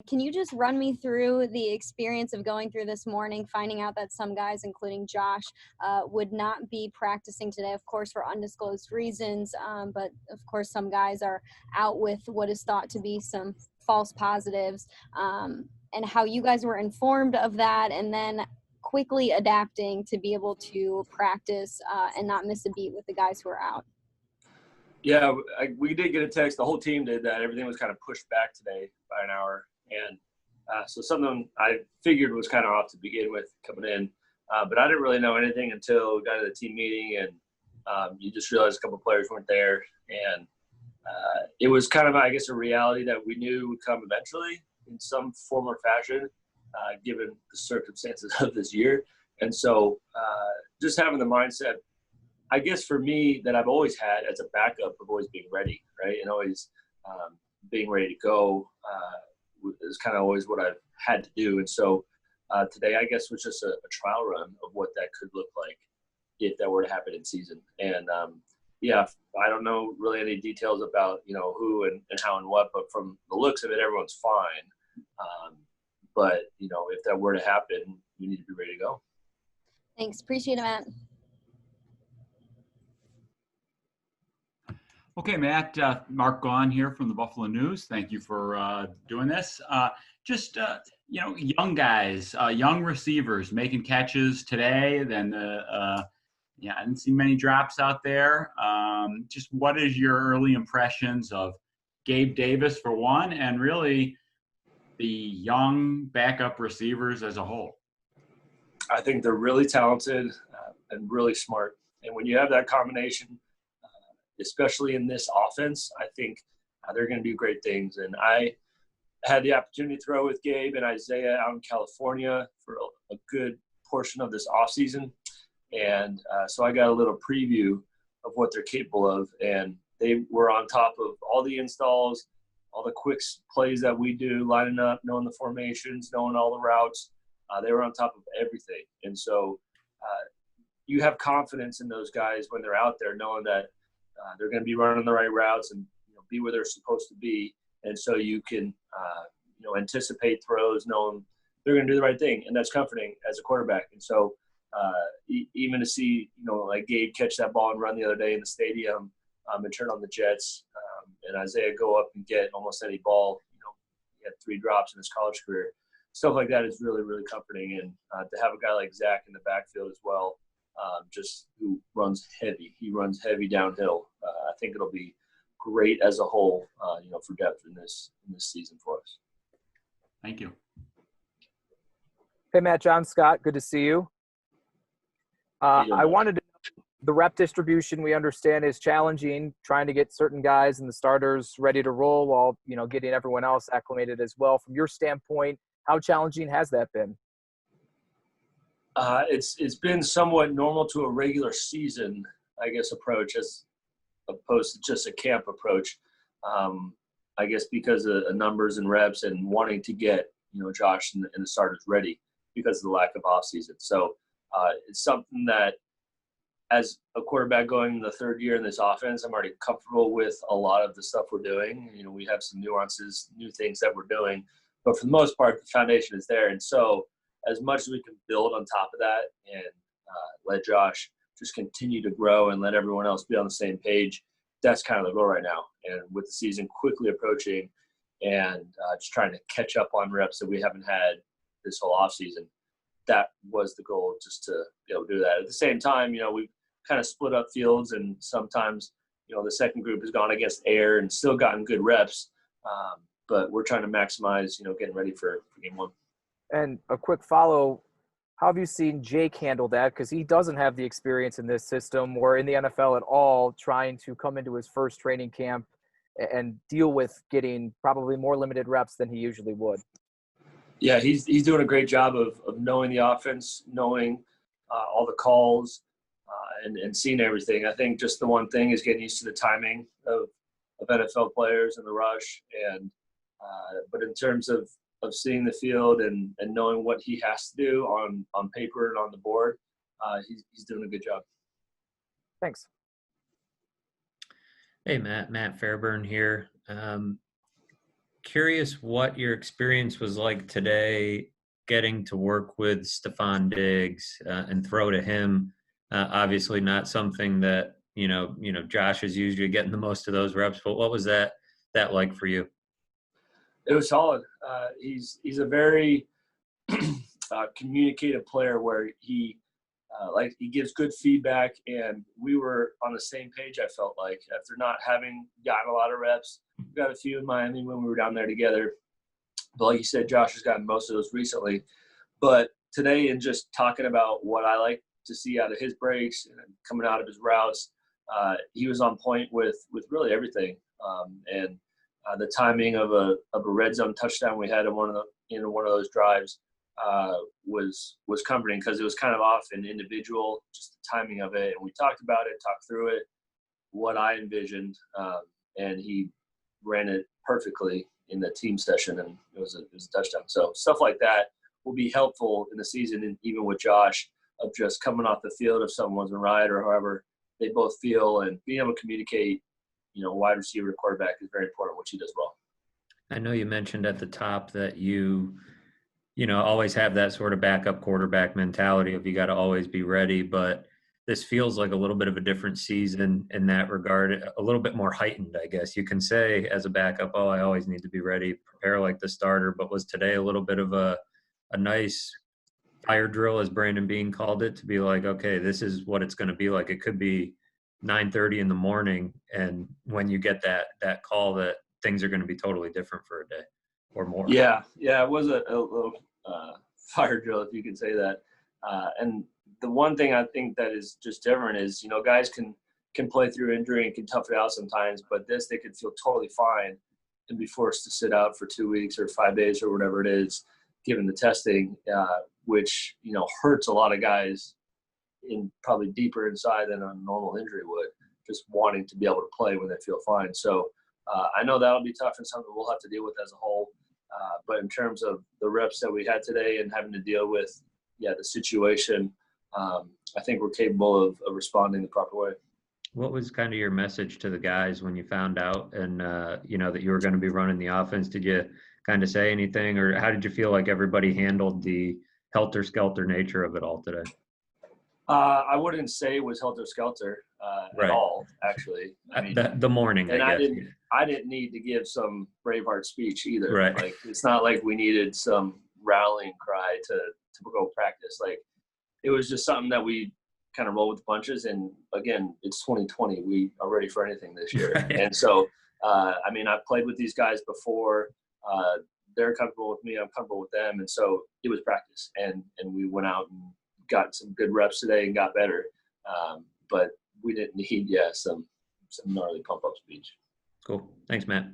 Can you just run me through the experience of going through this morning, finding out that some guys, including Josh, would not be practicing today, of course, for undisclosed reasons, but of course some guys are out with what is thought to be some false positives, and how you guys were informed of that, and then quickly adapting to be able to practice and not miss a beat with the guys who are out. Yeah, we did get a text. The whole team did that. Everything was kind of pushed back today by an hour. And so something I figured was kind of off to begin with coming in. But I didn't really know anything until we got to the team meeting, and you just realized a couple of players weren't there. And it was kind of, I guess, a reality that we knew would come eventually in some form or fashion, given the circumstances of this year. And so just having the mindset, I guess for me, that I've always had as a backup of always being ready, right? And always being ready to go is kind of always what I've had to do. And so today, I guess, was just a trial run of what that could look like if that were to happen in season. And, yeah, I don't know really any details about, who and how and what, but from the looks of it, everyone's fine. But, if that were to happen, we need to be ready to go. Thanks. Appreciate it, Matt. Okay, Matt, Mark Gaughan here from the Buffalo News. Thank you for doing this. Young guys, young receivers making catches today. Then, I didn't see many drops out there. Just what is your early impressions of Gabe Davis for one, and really the young backup receivers as a whole? I think they're really talented and really smart. And when you have that combination, especially in this offense, I think they're going to do great things. And I had the opportunity to throw with Gabe and Isaiah out in California for a good portion of this offseason. And so I got a little preview of what they're capable of. And they were on top of all the installs, all the quick plays that we do, lining up, knowing the formations, knowing all the routes. They were on top of everything. And so you have confidence in those guys when they're out there, knowing that they're going to be running the right routes and be where they're supposed to be. And so you can, anticipate throws, knowing they're going to do the right thing. And that's comforting as a quarterback. And so even to see, like Gabe catch that ball and run the other day in the stadium and turn on the Jets, and Isaiah go up and get almost any ball, he had 3 drops in his college career. Stuff like that is really, really comforting. And to have a guy like Zach in the backfield as well, just who runs heavy. He runs heavy downhill. I think it'll be great as a whole, for depth in this season for us. Thank you. Hey, Matt, John Scott, good to see you. I wanted to know, the rep distribution we understand is challenging, trying to get certain guys and the starters ready to roll while, getting everyone else acclimated as well. From your standpoint, how challenging has that been? It's been somewhat normal to a regular season, I guess, approach as opposed to just a camp approach. I guess because of numbers and reps and wanting to get, Josh and the starters ready because of the lack of offseason. So it's something that as a quarterback going in the third year in this offense, I'm already comfortable with a lot of the stuff we're doing. We have some nuances, new things that we're doing, but for the most part, the foundation is there. And so as much as we can build on top of that and let Josh just continue to grow and let everyone else be on the same page, that's kind of the goal right now. And with the season quickly approaching and just trying to catch up on reps that we haven't had this whole offseason, that was the goal, just to be able to do that. At the same time, we've kind of split up fields, and sometimes, the second group has gone against air and still gotten good reps. But we're trying to maximize, getting ready for game one. And a quick follow, how have you seen Jake handle that? Because he doesn't have the experience in this system or in the NFL at all, trying to come into his first training camp and deal with getting probably more limited reps than he usually would. Yeah, he's doing a great job of knowing the offense, knowing all the calls, and seeing everything. I think just the one thing is getting used to the timing of NFL players and the rush. And but in terms of seeing the field and knowing what he has to do on paper and on the board, he's doing a good job. Thanks. Hey, Matt Fairburn here. curious what your experience was like today getting to work with Stefon Diggs and throw to him. Obviously not something that, Josh is usually getting the most of those reps, but what was that like for you? It was solid. He's a very communicative player where he gives good feedback, and we were on the same page. I felt like after not having gotten a lot of reps, we got a few in Miami when we were down there together. But like you said, Josh has gotten most of those recently. But today, and just talking about what I like to see out of his breaks and coming out of his routes, he was on point with really everything. And the timing of a red zone touchdown we had in one of those drives was comforting because it was kind of off an individual, just the timing of it. And we talked about it, talked through it, what I envisioned, and he ran it perfectly in the team session, and it was a touchdown. So stuff like that will be helpful in the season, and even with Josh, of just coming off the field if something wasn't right or however they both feel, and being able to communicate, wide receiver to quarterback is very important, which he does well. I know you mentioned at the top that you always have that sort of backup quarterback mentality of you got to always be ready, but this feels like a little bit of a different season in that regard, a little bit more heightened, I guess. You can say as a backup, oh, I always need to be ready, prepare like the starter, but was today a little bit of a nice fire drill, as Brandon Bean called it, to be like, okay, this is what it's going to be like. It could be 9:30 in the morning, and when you get that call, that things are going to be totally different for a day or more. Yeah, it was a little fire drill, if you could say that. And the one thing I think that is just different is, guys can play through injury and can tough it out sometimes, but they could feel totally fine and be forced to sit out for 2 weeks or 5 days or whatever it is, given the testing, which, hurts a lot of guys in probably deeper inside than a normal injury would, just wanting to be able to play when they feel fine. So I know that'll be tough and something we'll have to deal with as a whole. But in terms of the reps that we had today and having to deal with, the situation, I think we're capable of responding the proper way. What was kind of your message to the guys when you found out and, that you were going to be running the offense? Did you kind of say anything, or how did you feel like everybody handled the helter-skelter nature of it all today? I wouldn't say it was helter-skelter at all, actually. I mean, the morning, and I guess. I didn't need to give some Braveheart speech either. Right. Like, it's not like we needed some rallying cry to go practice. Like, it was just something that we kind of roll with the punches. And again, it's 2020. We are ready for anything this year. Right. And so, I've played with these guys before. They're comfortable with me. I'm comfortable with them. And so it was practice. And we went out and got some good reps today and got better. But we didn't need, some gnarly pump-up speech. Cool. Thanks, Matt.